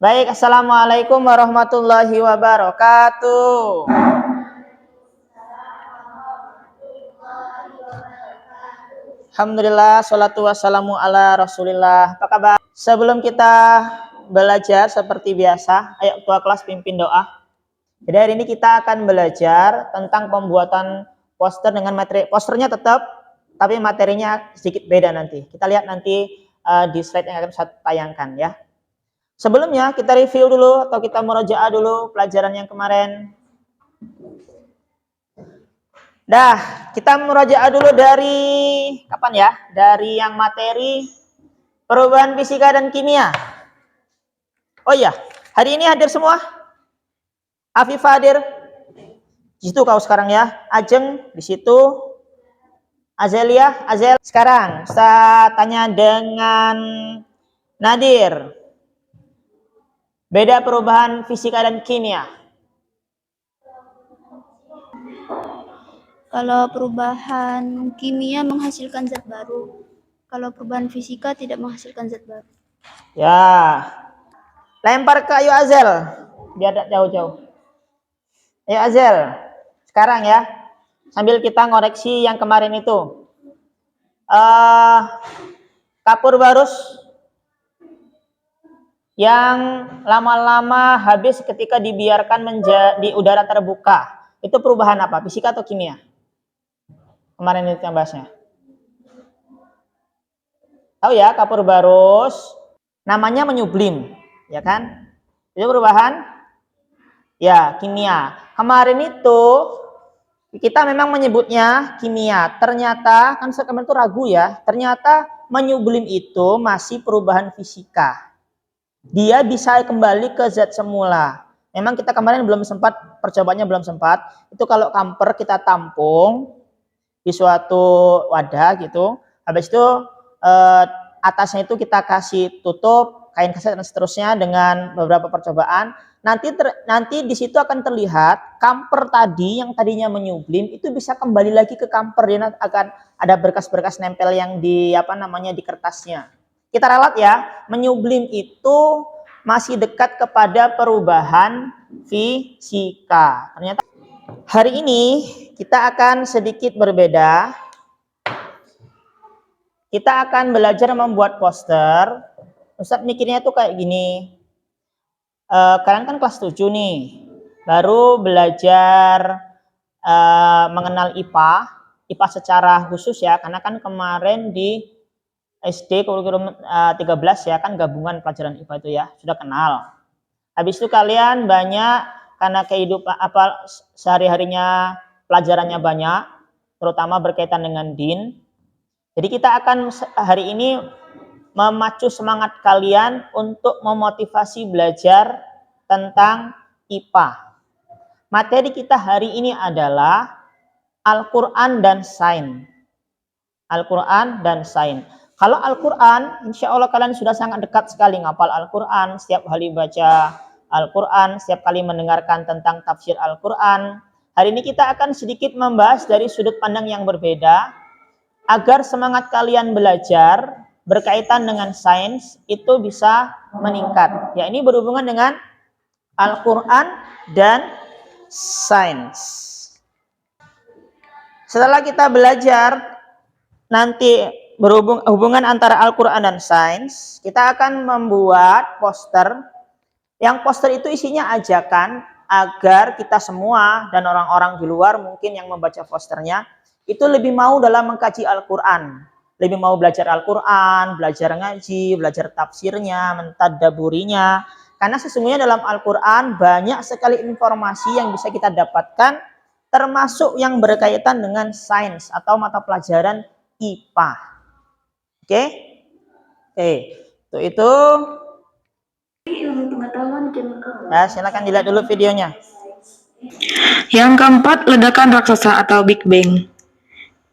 Baik, assalamualaikum warahmatullahi wabarakatuh. Alhamdulillah, salatu wassalamu ala rasulillah. Apa kabar? Sebelum kita belajar seperti biasa, ayo ketua kelas pimpin doa. Jadi hari ini kita akan belajar tentang pembuatan poster dengan materi. Posternya tetap, tapi materinya sedikit beda nanti. Kita lihat nanti di slide yang akan saya tayangkan ya. Sebelumnya kita review dulu atau kita murojaah dulu pelajaran yang kemarin. Kita murojaah dulu dari kapan ya? Dari yang materi perubahan fisika dan kimia. Oh iya, hari ini hadir semua? Afif hadir? Di situ kau sekarang ya. Ajeng di situ. Azelia, Azel. Sekarang saya tanya dengan Nadir. Beda perubahan fisika dan kimia. Kalau perubahan kimia menghasilkan zat baru, kalau perubahan fisika tidak menghasilkan zat baru. Ya, lempar ke Ayu Azel, biar tidak jauh-jauh. Ayo Azel, sekarang ya, sambil kita ngoreksi yang kemarin itu. Kapur barus yang lama-lama habis ketika dibiarkan di udara terbuka, itu perubahan apa? Fisika atau kimia? Kemarin itu yang bahasnya. Tahu ya, kapur barus namanya menyublim, ya kan? Itu perubahan ya kimia. Kemarin itu kita memang menyebutnya kimia. Ternyata kan kemarin itu ragu ya. Ternyata menyublim itu masih perubahan fisika. Dia bisa kembali ke zat semula. Memang kita kemarin belum sempat, percobaannya belum sempat. Itu kalau kamper kita tampung di suatu wadah gitu. Habis itu atasnya itu kita kasih tutup kain kaset dan seterusnya dengan beberapa percobaan. Nanti di situ akan terlihat kamper tadi yang tadinya menyublim itu bisa kembali lagi ke kamper. Dia akan ada berkas-berkas nempel yang di di kertasnya. Kita ralat ya, menyublim itu masih dekat kepada perubahan fisika. Ternyata hari ini kita akan sedikit berbeda. Kita akan belajar membuat poster. Ustadz mikirnya tuh kayak gini. Kalian kan kelas 7 nih. Baru belajar mengenal IPA. IPA secara khusus ya. Karena kan kemarin di SD kurikulum 13 ya. Kan gabungan pelajaran IPA itu ya. Sudah kenal. Habis itu kalian banyak karena kehidupan sehari-harinya pelajarannya banyak. Terutama berkaitan dengan din. Jadi kita akan hari ini memacu semangat kalian untuk memotivasi belajar tentang IPA. Materi kita hari ini adalah Al-Quran dan Sains. Al-Quran dan Sains. Kalau Al-Quran, insya Allah kalian sudah sangat dekat sekali ngapal Al-Quran. Setiap kali baca Al-Quran, setiap kali mendengarkan tentang tafsir Al-Quran. Hari ini kita akan sedikit membahas dari sudut pandang yang berbeda. Agar semangat kalian belajar berkaitan dengan sains itu bisa meningkat. Ya, ini berhubungan dengan Al-Quran dan sains. Setelah kita belajar nanti hubungan antara Al-Quran dan sains, kita akan membuat poster. Yang poster itu isinya ajakan agar kita semua dan orang-orang di luar mungkin yang membaca posternya itu lebih mau dalam mengkaji Al-Quran. Lebih mau belajar Al-Quran, belajar ngaji, belajar tafsirnya, mentadaburinya. Karena sesungguhnya dalam Al-Quran banyak sekali informasi yang bisa kita dapatkan, termasuk yang berkaitan dengan sains atau mata pelajaran IPA. Oke? Itu. Ya, silakan dilihat dulu videonya. Yang keempat, ledakan raksasa atau Big Bang.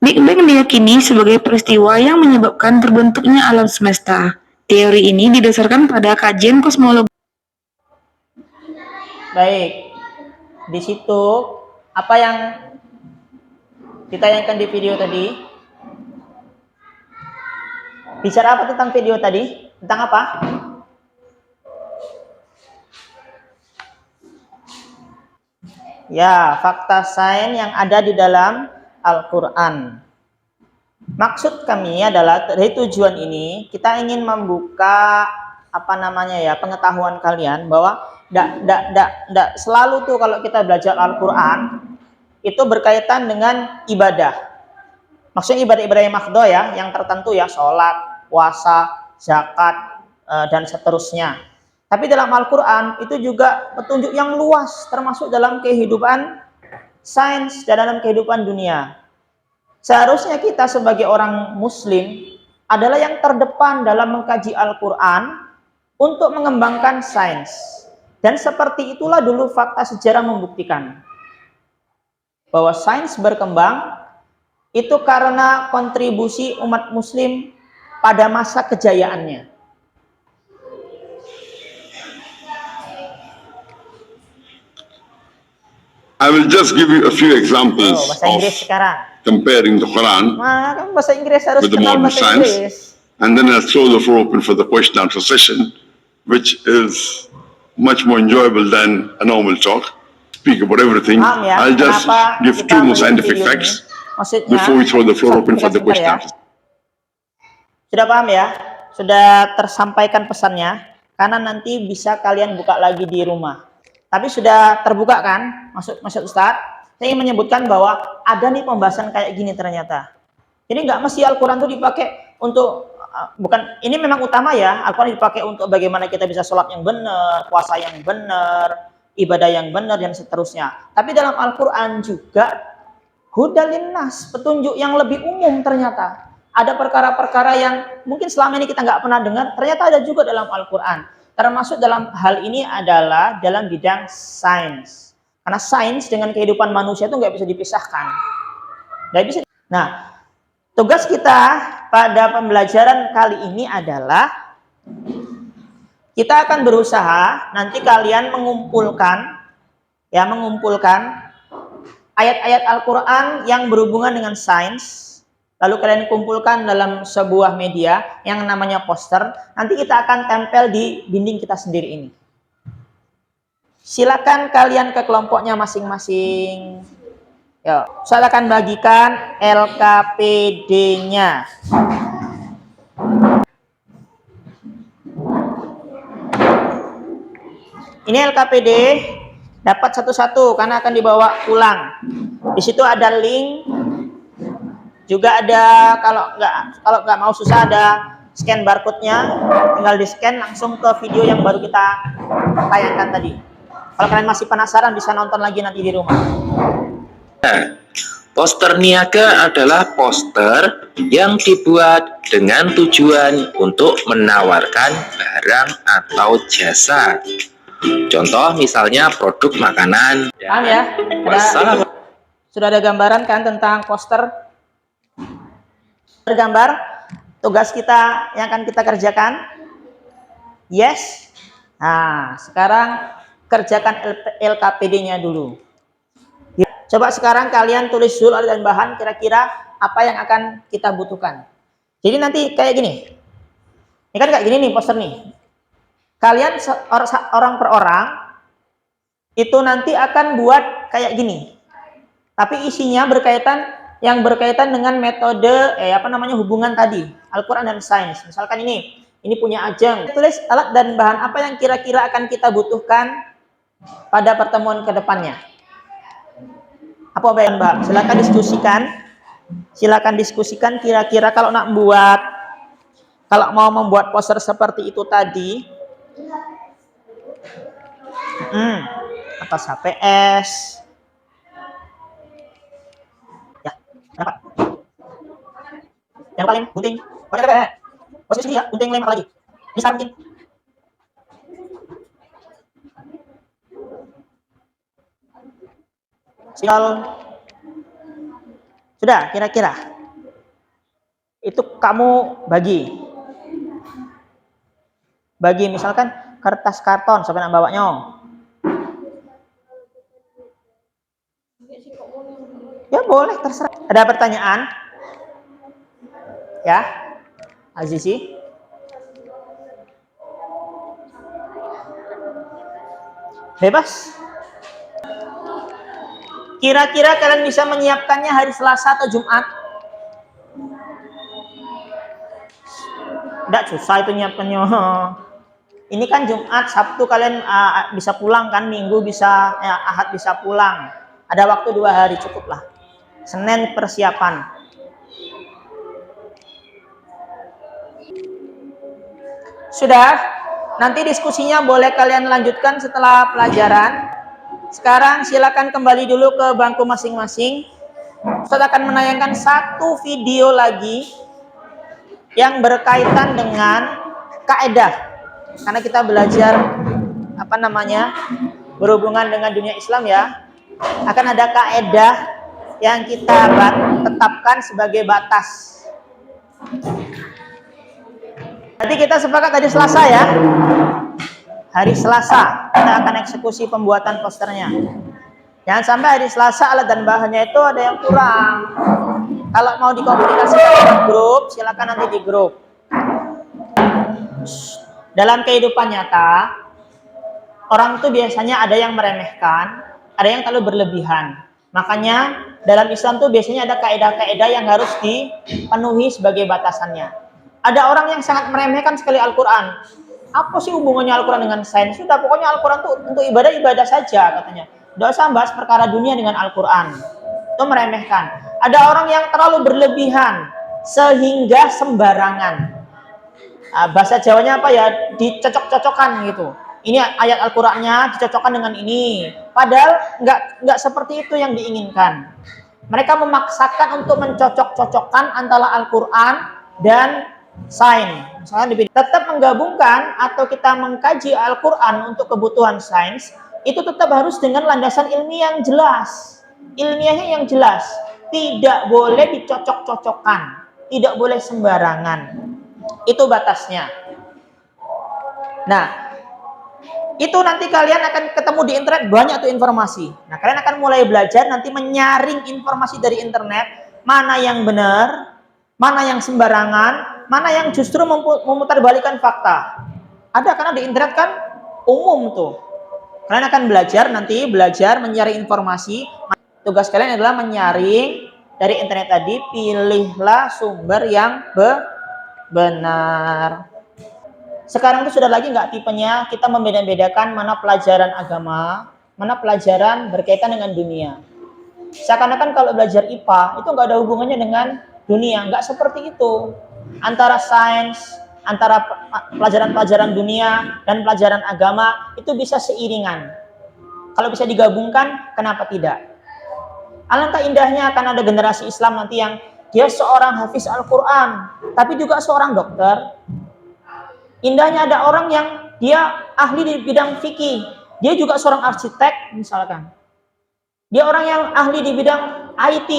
Big Bang diyakini sebagai peristiwa yang menyebabkan terbentuknya alam semesta. Teori ini didasarkan pada kajian kosmologi. Baik, di situ apa yang ditayangkan di video tadi? Bicara apa tentang video tadi? Tentang apa? Ya, fakta sains yang ada di dalam Al-Quran. Maksud kami adalah dari tujuan ini kita ingin membuka pengetahuan kalian bahwa tidak selalu tuh kalau kita belajar Al-Quran itu berkaitan dengan ibadah. Maksudnya ibadah-ibadah yang mahdhah ya, yang tertentu ya, sholat, puasa, zakat, dan seterusnya. Tapi dalam Al-Quran itu juga petunjuk yang luas, termasuk dalam kehidupan sains dan dalam kehidupan dunia. Seharusnya kita sebagai orang muslim adalah yang terdepan dalam mengkaji Al-Quran untuk mengembangkan sains. Dan seperti itulah dulu fakta sejarah membuktikan bahwa sains berkembang itu karena kontribusi umat muslim pada masa kejayaannya. I will just give you a few examples Bahasa Inggris of sekarang. comparing the Quran Kan bahasa Inggris harus with the kenal modern bahasa science, Inggris. and then I'll throw the floor open for the question and answer session, which is much more enjoyable than a normal talk. Speak about everything. Paham ya, I'll just kenapa give kita two more membuat scientific video facts ini? Maksudnya, before we throw the floor open for the question and answer. Sudah paham ya? Sudah tersampaikan pesannya? Karena nanti bisa kalian buka lagi di rumah. Tapi sudah terbuka kan? Maksud Ustadz? Saya ingin menyebutkan bahwa ada nih pembahasan kayak gini ternyata. Jadi nggak mesti Al-Quran itu dipakai untuk, bukan, ini memang utama ya, Al-Quran dipakai untuk bagaimana kita bisa sholat yang benar, puasa yang benar, ibadah yang benar, dan seterusnya. Tapi dalam Al-Quran juga hudal linnas, petunjuk yang lebih umum ternyata. Ada perkara-perkara yang mungkin selama ini kita nggak pernah dengar, ternyata ada juga dalam Al-Quran. Termasuk dalam hal ini adalah dalam bidang sains. Karena sains dengan kehidupan manusia itu nggak bisa dipisahkan. Nggak bisa. Nah, tugas kita pada pembelajaran kali ini adalah kita akan berusaha nanti kalian mengumpulkan ayat-ayat Al-Quran yang berhubungan dengan sains. Lalu kalian kumpulkan dalam sebuah media yang namanya poster. Nanti kita akan tempel di dinding kita sendiri ini. Silakan kalian ke kelompoknya masing-masing. Yuk, saya akan bagikan LKPD-nya. Ini LKPD, dapat satu-satu karena akan dibawa pulang. Di situ ada link. Juga ada, kalau nggak mau susah, ada scan barcode-nya, tinggal di scan langsung ke video yang baru kita tayangkan tadi. Kalau kalian masih penasaran bisa nonton lagi nanti di rumah. Poster niaga adalah poster yang dibuat dengan tujuan untuk menawarkan barang atau jasa. Contoh misalnya produk makanan. Paham ya? Sudah ada gambaran kan tentang poster? Bergambar tugas kita yang akan kita kerjakan. Yes. Nah, sekarang kerjakan LKPD-nya dulu. Coba sekarang kalian tulis dulu dan bahan kira-kira apa yang akan kita butuhkan. Jadi nanti kayak gini. Ini kan kayak gini nih poster nih. Kalian orang per orang itu nanti akan buat kayak gini. Tapi isinya yang berkaitan dengan metode hubungan tadi, Al-Quran dan sains. Misalkan ini punya Ajeng. Tulis alat dan bahan apa yang kira-kira akan kita butuhkan pada pertemuan ke depannya. Apa bahan Mbak? Silakan diskusikan kira-kira kalau mau membuat poster seperti itu tadi. Atas HPS. Ya, dapat. Yang paling gunting. Posisi ya, gunting lempar lagi. Ini sekarang mungkin. Sudah, kira-kira. Itu kamu bagi misalkan kertas karton sampai nak bawanya. Ya boleh, terserah. Ada pertanyaan? Ya, Azizi. Bebas. Kira-kira kalian bisa menyiapkannya hari Selasa atau Jumat? Tidak susah itu nyiapkannya. Ini kan Jumat, Sabtu kalian bisa pulang kan, Minggu bisa, Ahad bisa pulang. Ada waktu 2 hari cukuplah. Senin persiapan. Sudah? Nanti diskusinya boleh kalian lanjutkan setelah pelajaran. Sekarang silakan kembali dulu ke bangku masing-masing. Ustaz akan menayangkan 1 video lagi yang berkaitan dengan kaidah. Karena kita belajar berhubungan dengan dunia Islam ya. Akan ada kaidah yang kita tetapkan sebagai batas. Jadi kita sepakat hari Selasa ya. Hari Selasa kita akan eksekusi pembuatan posternya. Jangan sampai hari Selasa alat dan bahannya itu ada yang kurang. Kalau mau dikomunikasikan di grup, silakan nanti di grup. Dalam kehidupan nyata, orang itu biasanya ada yang meremehkan, ada yang terlalu berlebihan. Makanya dalam Islam tuh biasanya ada kaidah-kaidah yang harus dipenuhi sebagai batasannya. Ada orang yang sangat meremehkan sekali Al-Quran. Apa sih hubungannya Al-Quran dengan sains? Sudah, pokoknya Al-Quran tuh untuk ibadah saja katanya. Tidak usah bahas perkara dunia dengan Al-Quran. Itu meremehkan. Ada orang yang terlalu berlebihan sehingga sembarangan. Bahasa Jawanya apa ya? Dicocok-cocokkan gitu. Ini ayat Al-Qurannya dicocokkan dengan ini. Padahal nggak seperti itu yang diinginkan. Mereka memaksakan untuk mencocok-cocokkan antara Al-Quran dan sains. Misalnya tetap menggabungkan atau kita mengkaji Al-Quran untuk kebutuhan sains, itu tetap harus dengan landasan ilmiah yang jelas. Ilmiahnya yang jelas. Tidak boleh dicocok-cocokkan. Tidak boleh sembarangan. Itu batasnya. Nah, itu nanti kalian akan ketemu di internet banyak tuh informasi. Nah, kalian akan mulai belajar nanti menyaring informasi dari internet, mana yang benar, mana yang sembarangan, mana yang justru memutarbalikan fakta. Ada karena di internet kan umum tuh. Kalian akan belajar menyaring informasi. Tugas kalian adalah menyaring dari internet tadi, pilihlah sumber yang benar. Sekarang itu sudah lagi nggak tipenya kita membeda-bedakan mana pelajaran agama, mana pelajaran berkaitan dengan dunia. Seakan-akan kalau belajar IPA itu nggak ada hubungannya dengan dunia, nggak seperti itu. Antara sains, antara pelajaran-pelajaran dunia dan pelajaran agama itu bisa seiringan. Kalau bisa digabungkan, kenapa tidak? Alangkah indahnya akan ada generasi Islam nanti yang dia seorang hafiz Al-Quran, tapi juga seorang dokter. Indahnya ada orang yang dia ahli di bidang fikih, dia juga seorang arsitek misalkan. Dia orang yang ahli di bidang IT,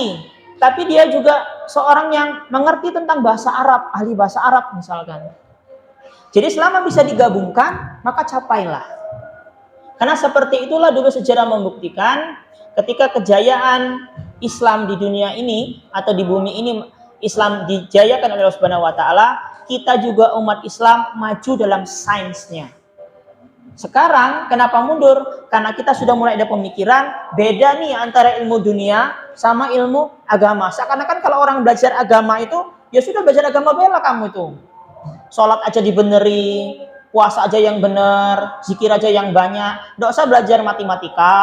tapi dia juga seorang yang mengerti tentang bahasa Arab, ahli bahasa Arab misalkan. Jadi selama bisa digabungkan, maka capailah. Karena seperti itulah dulu sejarah membuktikan ketika kejayaan Islam di dunia ini atau di bumi ini, Islam dijayakan oleh Allah Subhanahu wa taala, kita juga umat Islam maju dalam sainsnya. Sekarang kenapa mundur? Karena kita sudah mulai ada pemikiran beda nih antara ilmu dunia sama ilmu agama. Seakan-akan kalau orang belajar agama itu, ya sudah belajar agama bela kamu itu. Sholat aja dibeneri, puasa aja yang benar, zikir aja yang banyak. Nggak usah belajar matematika,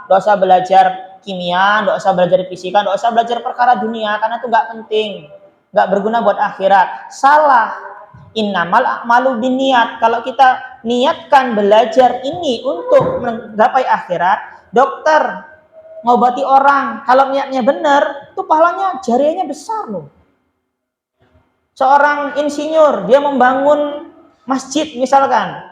nggak usah belajar kimia, nggak usah belajar fisika, nggak usah belajar perkara dunia, karena itu nggak penting. Nggak berguna buat akhirat. Salah. Innamal a'malu binniat. Kalau kita niatkan belajar ini untuk menggapai akhirat, dokter ngobati orang, kalau niatnya benar, itu pahalanya jariahnya besar loh. Seorang insinyur, dia membangun masjid misalkan.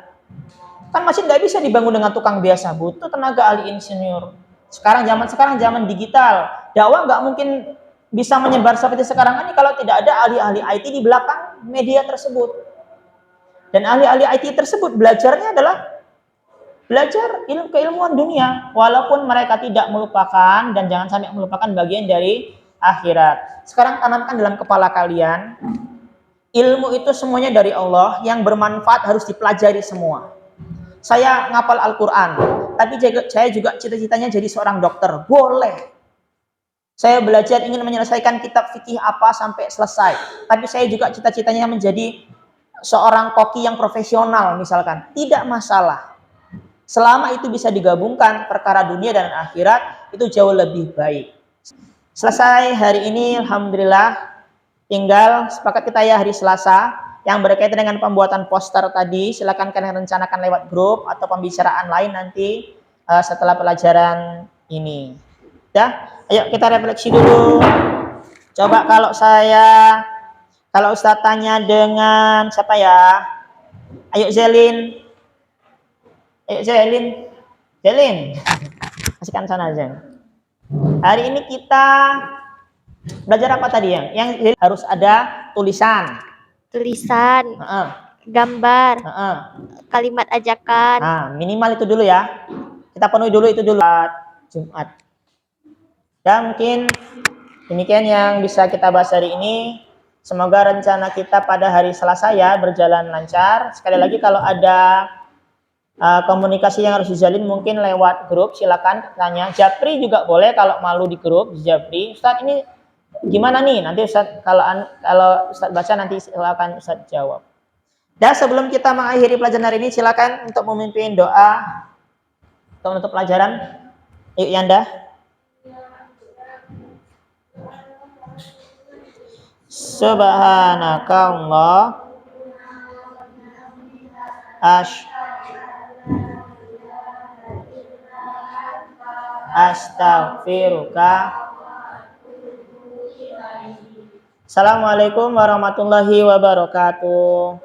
Kan masjid nggak bisa dibangun dengan tukang biasa, butuh tenaga ahli insinyur. Zaman sekarang zaman digital, dakwah nggak mungkin bisa menyebar seperti sekarang ini kalau tidak ada ahli-ahli IT di belakang media tersebut. Dan ahli-ahli IT tersebut belajarnya adalah belajar keilmuan dunia, walaupun mereka tidak melupakan dan jangan sampai melupakan bagian dari akhirat. Sekarang tanamkan dalam kepala kalian, ilmu itu semuanya dari Allah, yang bermanfaat harus dipelajari semua. Saya ngapal Al-Quran, tapi saya juga cita-citanya jadi seorang dokter. Boleh. Saya belajar ingin menyelesaikan kitab fikih apa sampai selesai. Tapi saya juga cita-citanya menjadi seorang koki yang profesional misalkan. Tidak masalah. Selama itu bisa digabungkan perkara dunia dan akhirat, itu jauh lebih baik. Selesai hari ini, alhamdulillah. Tinggal sepakat kita ya hari Selasa yang berkaitan dengan pembuatan poster tadi. Silakan kalian rencanakan lewat grup atau pembicaraan lain nanti setelah pelajaran ini. Ya, ayo kita refleksi dulu. Coba kalau Ustadz tanya dengan siapa ya? Ayo Zelin. Ayo Zelin. Zelin. Kasihkan sana aja. Hari ini kita belajar apa tadi yang harus ada tulisan. Tulisan, Heeh, gambar, heeh. kalimat ajakan. Nah, minimal itu dulu ya. Kita penuhi dulu itu dulu Jumat. Ya, mungkin demikian yang bisa kita bahas hari ini. Semoga rencana kita pada hari Selasa ya berjalan lancar. Sekali lagi kalau ada komunikasi yang harus dijalin mungkin lewat grup, silakan tanya. Japri juga boleh kalau malu di grup, Japri. Ustadz ini gimana nih? Nanti Ustadz kalau Ustadz baca nanti silakan Ustadz jawab. Dan sebelum kita mengakhiri pelajaran hari ini, silakan untuk memimpin doa untuk menutup pelajaran. Yuk Yanda. Subhanakallah astaghfiruka. Assalamualaikum warahmatullahi wabarakatuh.